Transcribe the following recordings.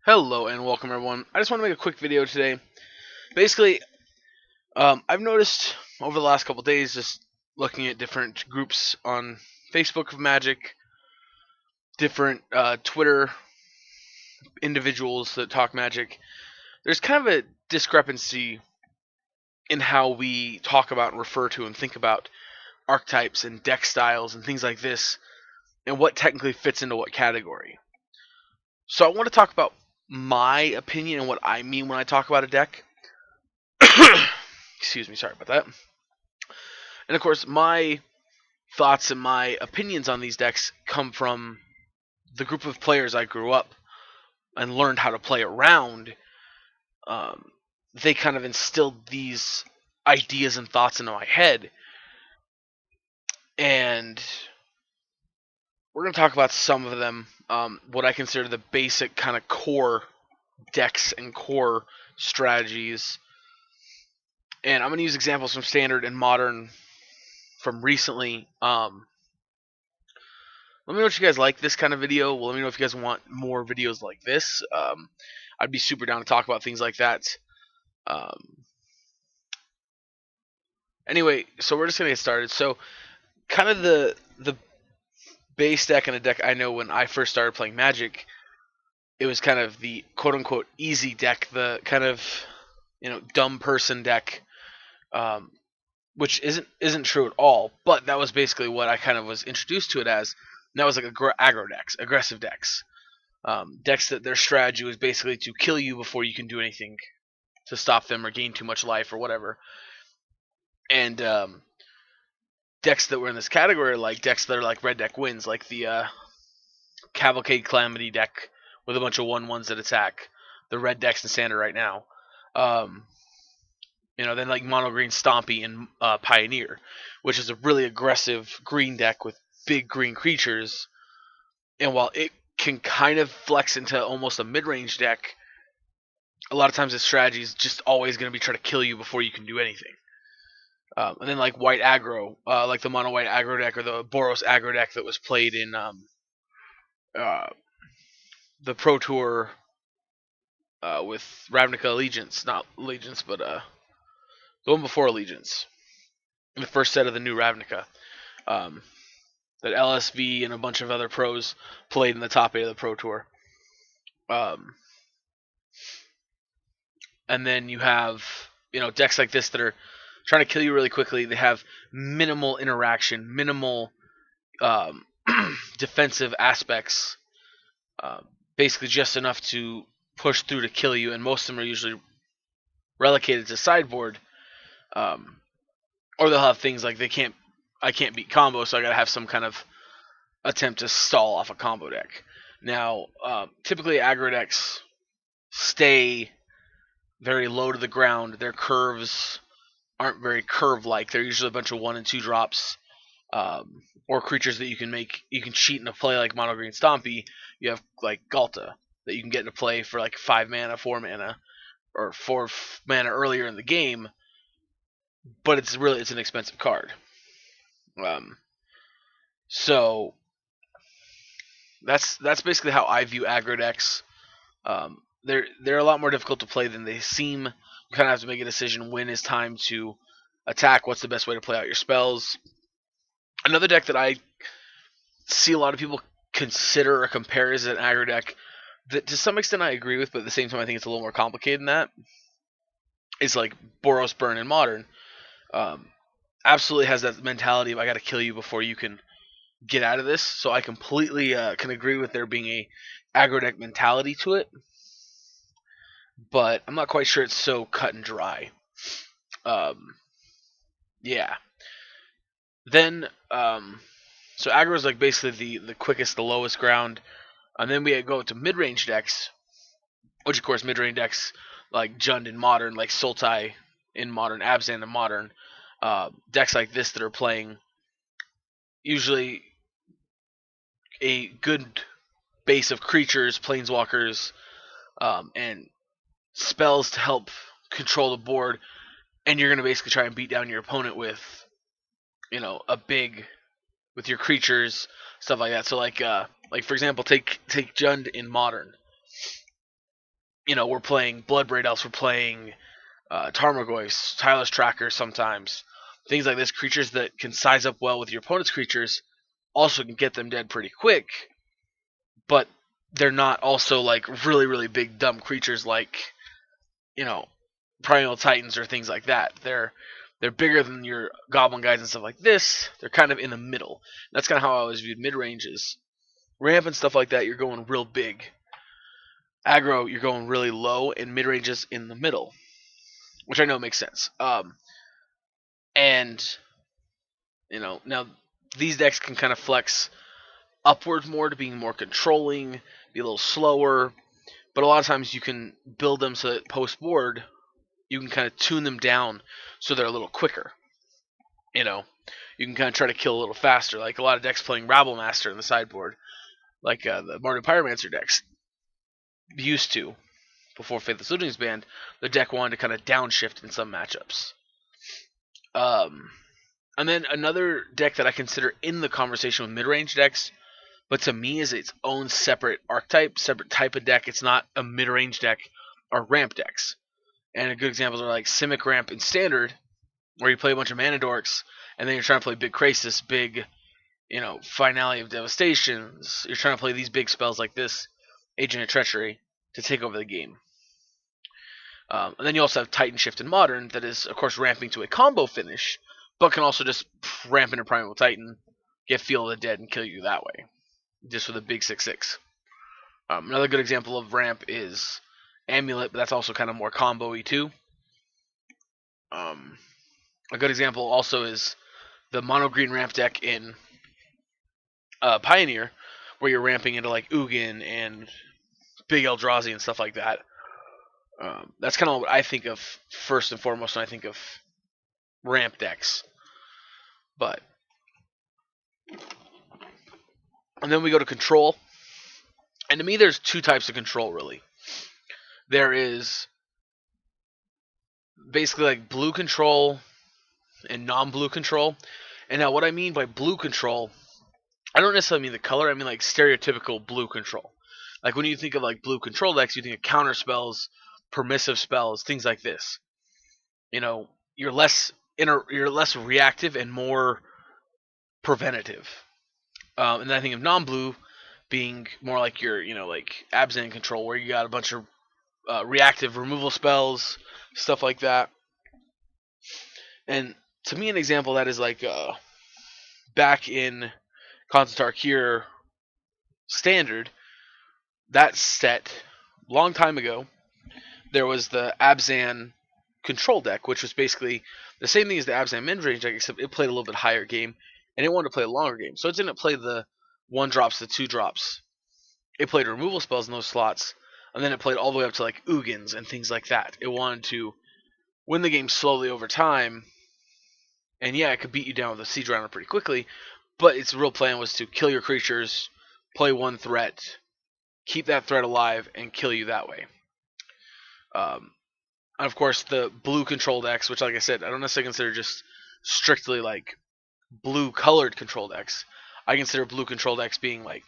Hello and welcome everyone. I just want to make a quick video today. Basically, I've noticed over the last couple days, just looking at different groups on Facebook of Magic, different Twitter individuals that talk Magic. There's kind of a discrepancy in how we talk about and refer to and think about archetypes and deck styles and things like this, and what technically fits into what category. So I want to talk about my opinion and what I mean when I talk about a deck. Excuse me, sorry about that. And of course, my thoughts and my opinions on these decks come from the group of players I grew up and learned how to play around. Um, they kind of instilled these ideas and thoughts into my head, and we're going to talk about some of them. What I consider the basic kind of core decks and core strategies. And I'm going to use examples from Standard and Modern from recently. Let me know what you guys like this kind of video. Well, let me know if you guys want more videos like this. I'd be super down to talk about things like that. Um, anyway, so we're just gonna get started. So, kind of the base deck and a deck I know when I first started playing Magic, it was kind of the quote unquote easy deck, the kind of dumb person deck, um, which isn't true at all. But that was basically what I kind of was introduced to it as. And that was like aggro decks, aggressive decks. Decks that their strategy was basically to kill you before you can do anything to stop them or gain too much life or whatever. And decks that were in this category are like decks that are like red deck wins, like the Cavalcade Calamity deck with a bunch of 1/1s that attack. The red decks in Standard right now. Um, then like Mono Green Stompy and Pioneer, which is a really aggressive green deck with big green creatures. And while it can kind of flex into almost a mid-range deck, a lot of times the strategy is just always going to be trying to kill you before you can do anything. And then like white aggro, like the mono white aggro deck or the Boros aggro deck that was played in uh, the Pro Tour with Ravnica Allegiance, not Allegiance, but the one before Allegiance, the first set of the new Ravnica. Um, that LSV and a bunch of other pros played in the top 8 of the Pro Tour. Um, and then you have decks like this that are trying to kill you really quickly. They have minimal interaction, minimal um, defensive aspects, uh, basically just enough to push through to kill you, and most of them are usually relegated to sideboard, um, or they'll have things like I can't beat combo, so I gotta have some kind of attempt to stall off a combo deck. Now, typically aggro decks stay very low to the ground. Their curves aren't very curve-like. They're usually a bunch of 1 and 2 drops, or creatures that you can cheat into play like Mono Green Stompy. You have like Galta that you can get into play for like 5 mana, 4 mana, or 4 mana earlier in the game, but it's an expensive card. Um, so that's basically how I view aggro decks. They're a lot more difficult to play than they seem. You kind of have to make a decision when is time to attack. What's the best way to play out your spells? Another deck that I see a lot of people consider or compare as an aggro deck that to some extent I agree with, but at the same time I think it's a little more complicated than that. It's like Boros Burn in Modern. Um, Absolutely has that mentality of I got to kill you before you can get out of this. So I completely can agree with there being a aggro deck mentality to it, but I'm not quite sure it's so cut and dry. Um, yeah. Then so aggro is like basically the quickest, the lowest ground, and then we go to mid range decks, which of course mid range decks like Jund in Modern, like Sultai in Modern, Abzan in Modern, decks like this that are playing usually a good base of creatures, planeswalkers, and spells to help control the board, and you're gonna basically try and beat down your opponent with, a big with your creatures, stuff like that. So like for example, take Jund in Modern. we're playing Bloodbraid Elves, we're playing Tarmogoyfs, Tireless Trackers sometimes. Things like this, creatures that can size up well with your opponent's creatures, also can get them dead pretty quick, but they're not also like really, really big, dumb creatures like, you know, Primeval Titans or things like that. They're bigger than your Goblin guys and stuff like this. They're kind of in the middle. That's kind of how I always viewed mid ranges. Ramp and stuff like that, you're going real big. Aggro, you're going really low, and mid ranges in the middle, which I know makes sense. And now these decks can kind of flex upwards more to being more controlling, be a little slower, but a lot of times you can build them so that post board you can kind of tune them down so they're a little quicker. You can kind of try to kill a little faster, like a lot of decks playing Rabble Master in the sideboard, like the Mardu Pyromancer decks used to before Faithless Looting was banned. The deck wanted to kind of downshift in some matchups. And then another deck that I consider in the conversation with mid-range decks, but to me is its own separate archetype, separate type of deck. It's not a mid-range deck, are ramp decks. And a good examples are like Simic Ramp in Standard, where you play a bunch of Mana Dorks, and then you're trying to play Big Krasis, big, Finale of Devastations. You're trying to play these big spells like this, Agent of Treachery, to take over the game. And then you also have Titan Shift in Modern, that is, of course, ramping to a combo finish, but can also just ramp into Primeval Titan, get Feel of the Dead, and kill you that way, just with a big 6/6. Another good example of ramp is Amulet, but that's also kind of more combo-y too. A good example also is the mono green ramp deck in Pioneer, where you're ramping into like Ugin and Big Eldrazi and stuff like that. That's kind of what I think of first and foremost when I think of ramp decks. And then we go to control. And to me, there's two types of control, really. There is basically like blue control and non-blue control. And now what I mean by blue control, I don't necessarily mean the color, I mean like stereotypical blue control. Like when you think of like blue control decks, you think of counter spells, permissive spells, things like this. You're less reactive and more preventative. And then I think of non-blue being more like your, like Abzan control, where you got a bunch of reactive removal spells, stuff like that. And to me, an example of that is like back in Khans of Tarkir Standard, that set, long time ago, there was the Abzan control deck, which was basically the same thing as the Abzan mid-range deck, except it played a little bit higher game, and it wanted to play a longer game. So it didn't play the 1-drops, the 2-drops. It played removal spells in those slots, and then it played all the way up to like Ugins and things like that. It wanted to win the game slowly over time, and yeah, it could beat you down with a Siege Runner pretty quickly, but its real plan was to kill your creatures, play one threat, keep that threat alive, and kill you that way. And of course, the blue control decks, which, like I said, I don't necessarily consider just strictly like blue colored control decks. I consider blue control decks being like,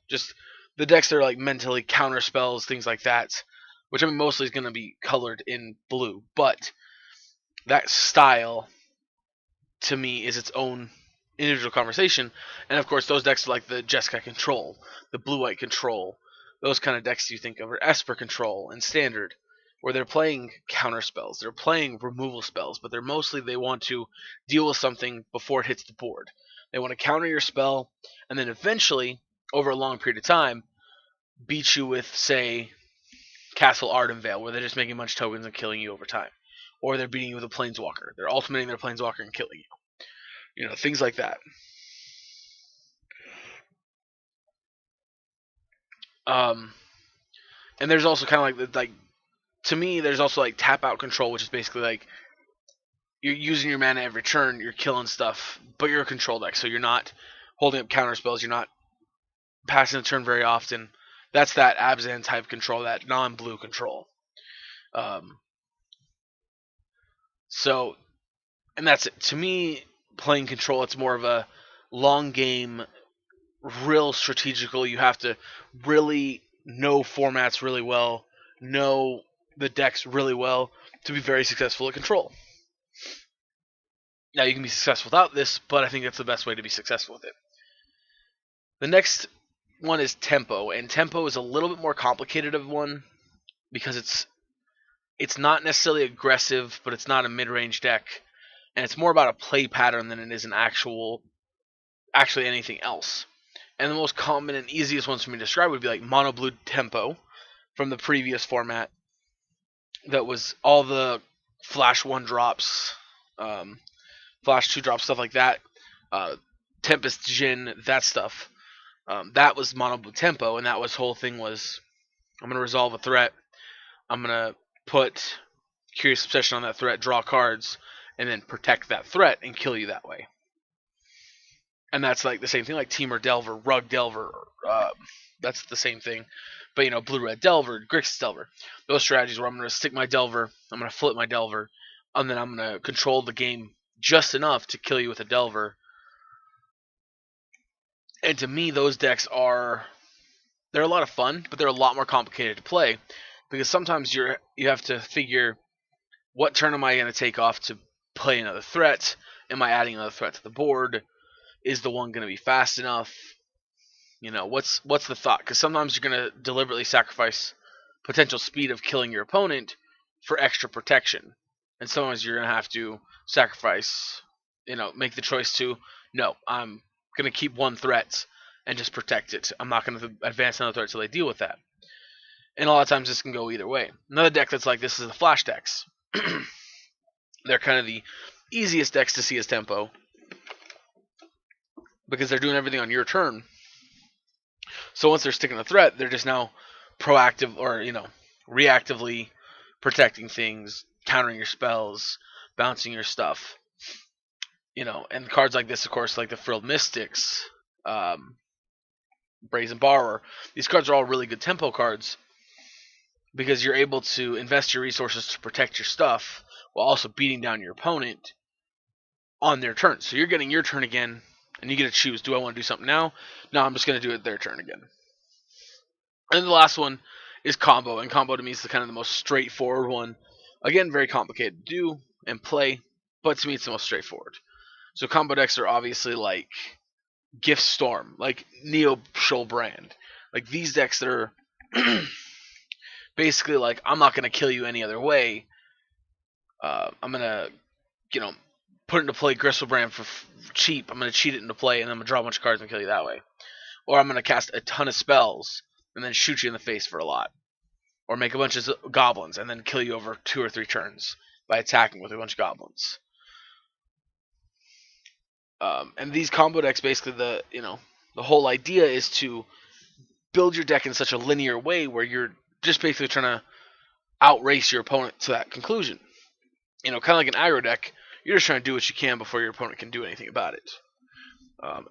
just the decks that are like mentally counter spells, things like that, which I mean mostly is going to be colored in blue. But that style, to me, is its own individual conversation. And of course, those decks like the Jeskai control, the blue-white control, those kind of decks you think of are Esper control and Standard, where they're playing counter spells, they're playing removal spells, but they want to deal with something before it hits the board. They want to counter your spell, and then eventually, over a long period of time, beat you with, say, Castle Ardenvale, where they're just making a bunch of tokens and killing you over time. Or they're beating you with a Planeswalker. They're ultimating their Planeswalker and killing you. Things like that. And there's also kind of like to me, there's also like tap out control, which is basically like you're using your mana every turn, you're killing stuff, but you're a control deck, so you're not holding up counter spells, you're not passing the turn very often. That's that Abzan type control, that non-blue control. So, and that's it. To me, playing control, it's more of a long game, real strategical. You have to really know formats really well, know the decks really well to be very successful at control. Now you can be successful without this, but I think that's the best way to be successful with it. The next one is tempo, and tempo is a little bit more complicated of one because it's not necessarily aggressive, but it's not a mid-range deck, and it's more about a play pattern than it is an actually anything else. And the most common and easiest ones for me to describe would be like mono blue tempo from the previous format. That was all the flash 1 drops, flash 2 drops, stuff like that. Tempest Jin, that stuff. That was mono blue tempo, and that was whole thing was I'm gonna resolve a threat. I'm gonna put Curious Obsession on that threat, draw cards, and then protect that threat and kill you that way. And that's like the same thing like Temur Delver, Rug Delver. That's the same thing. But Blue Red Delver, Grixis Delver. Those strategies where I'm going to stick my Delver, I'm going to flip my Delver, and then I'm going to control the game just enough to kill you with a Delver. And to me, those decks they're a lot of fun, but they're a lot more complicated to play because sometimes you have to figure what turn am I going to take off to play another threat? Am I adding another threat to the board? Is the one going to be fast enough? What's the thought? Because sometimes you're going to deliberately sacrifice potential speed of killing your opponent for extra protection, and sometimes you're going to have to sacrifice, make the choice to no, I'm going to keep one threat and just protect it. I'm not going to advance another threat until they deal with that. And a lot of times this can go either way. Another deck that's like this is the flash decks. They're kind of the easiest decks to see as tempo because they're doing everything on your turn. So once they're sticking a threat, they're just now proactive or reactively protecting things, countering your spells, bouncing your stuff. And cards like this, of course, like the Frilled Mystics, Brazen Borrower, these cards are all really good tempo cards because you're able to invest your resources to protect your stuff while also beating down your opponent on their turn. So you're getting your turn again, and you get to choose, do I want to do something now? No, I'm just going to do it their turn again. And the last one is combo, and combo to me is the most straightforward one. Again, very complicated to do and play, but to me it's the most straightforward. So combo decks are obviously like Gift Storm, like Neo Shoal Brand. Like these decks that are basically like, I'm not going to kill you any other way. I'm going to, put into play Griselbrand for cheap. I'm going to cheat it into play, and I'm going to draw a bunch of cards and kill you that way. Or I'm going to cast a ton of spells and then shoot you in the face for a lot. Or make a bunch of goblins and then kill you over 2 or 3 turns by attacking with a bunch of goblins. And these combo decks, basically, the whole idea is to build your deck in such a linear way where you're just basically trying to outrace your opponent to that conclusion. Kind of like an aggro deck, you're just trying to do what you can before your opponent can do anything about it.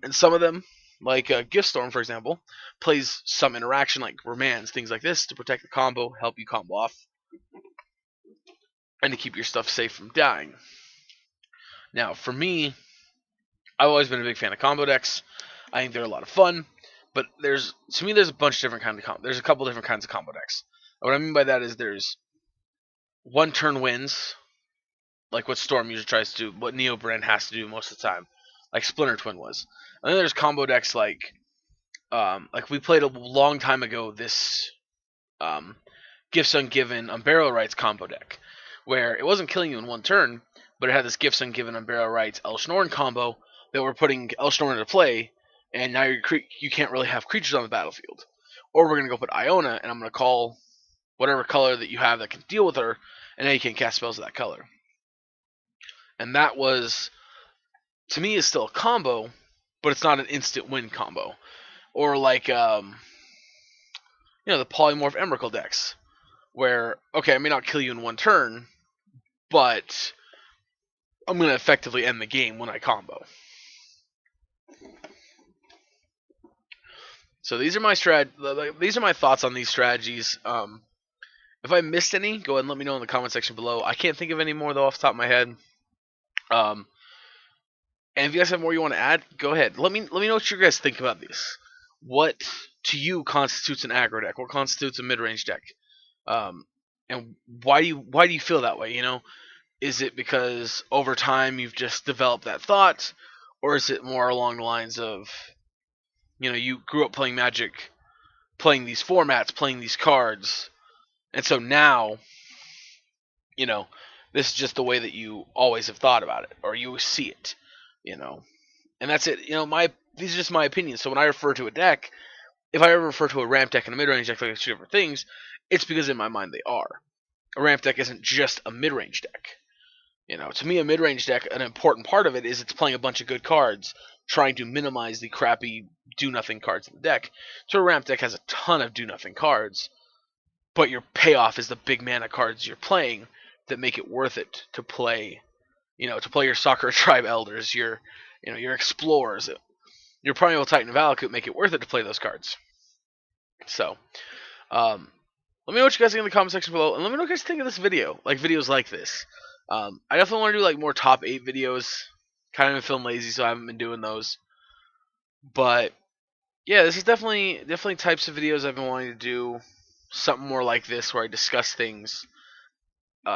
And some of them, like Gift Storm, for example, plays some interaction like Remands, things like this, to protect the combo, help you combo off, and to keep your stuff safe from dying. Now, for me, I've always been a big fan of combo decks. I think they're a lot of fun, but there's a bunch of different kinds of there's a couple different kinds of combo decks. What I mean by that is there's one turn wins, like what Storm usually tries to do, what Neo Brand has to do most of the time, like Splinter Twin was. And then there's combo decks like we played a long time ago this Gifts Ungiven Unburial Rites combo deck, where it wasn't killing you in one turn, but it had this Gifts Ungiven Unburial Rites Elesh Norn combo that we're putting Elesh Norn into play, and now you can't really have creatures on the battlefield. Or we're going to go put Iona, and I'm going to call whatever color that you have that can deal with her, and now you can cast spells of that color. And that was, to me, is still a combo, but it's not an instant win combo. Or like, the Polymorph Emrakul decks, where, okay, I may not kill you in one turn, but I'm going to effectively end the game when I combo. So these are my thoughts on these strategies. If I missed any, go ahead and let me know in the comment section below. I can't think of any more though off the top of my head. And if you guys have more you want to add, go ahead. Let me know what you guys think about these. What to you constitutes an aggro deck? What constitutes a mid-range deck? And why do you feel that way? Is it because over time you've just developed that thought, or is it more along the lines of you grew up playing Magic, playing these formats, playing these cards, and so now you know this is just the way that you always have thought about it, or you see it, you know, and that's it. My these are just my opinions. So when I refer to a deck, if I ever refer to a ramp deck and a mid range deck like two different things, it's because in my mind they are. A ramp deck isn't just a mid range deck. To me, a mid range deck, an important part of it is it's playing a bunch of good cards, trying to minimize the crappy do nothing cards in the deck. So a ramp deck has a ton of do nothing cards, but your payoff is the big mana cards you're playing that make it worth it to play. To play your Sakura Tribe Elders, your Explorers, your Primeval Titan of Valakut make it worth it to play those cards. So, let me know what you guys think in the comment section below, and let me know what you guys think of this video, like videos like this. I definitely want to do like more top 8 videos. Kind of been feeling lazy, so I haven't been doing those. But yeah, this is definitely types of videos I've been wanting to do. Something more like this where I discuss things. So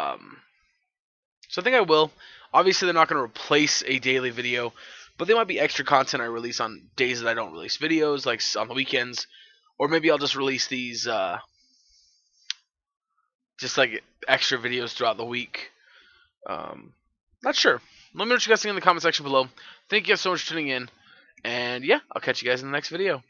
I think I will. Obviously, they're not going to replace a daily video, but they might be extra content I release on days that I don't release videos, like on the weekends, or maybe I'll just release these just like extra videos throughout the week. Not sure. Let me know what you guys think in the comment section below. Thank you guys so much for tuning in, and yeah, I'll catch you guys in the next video.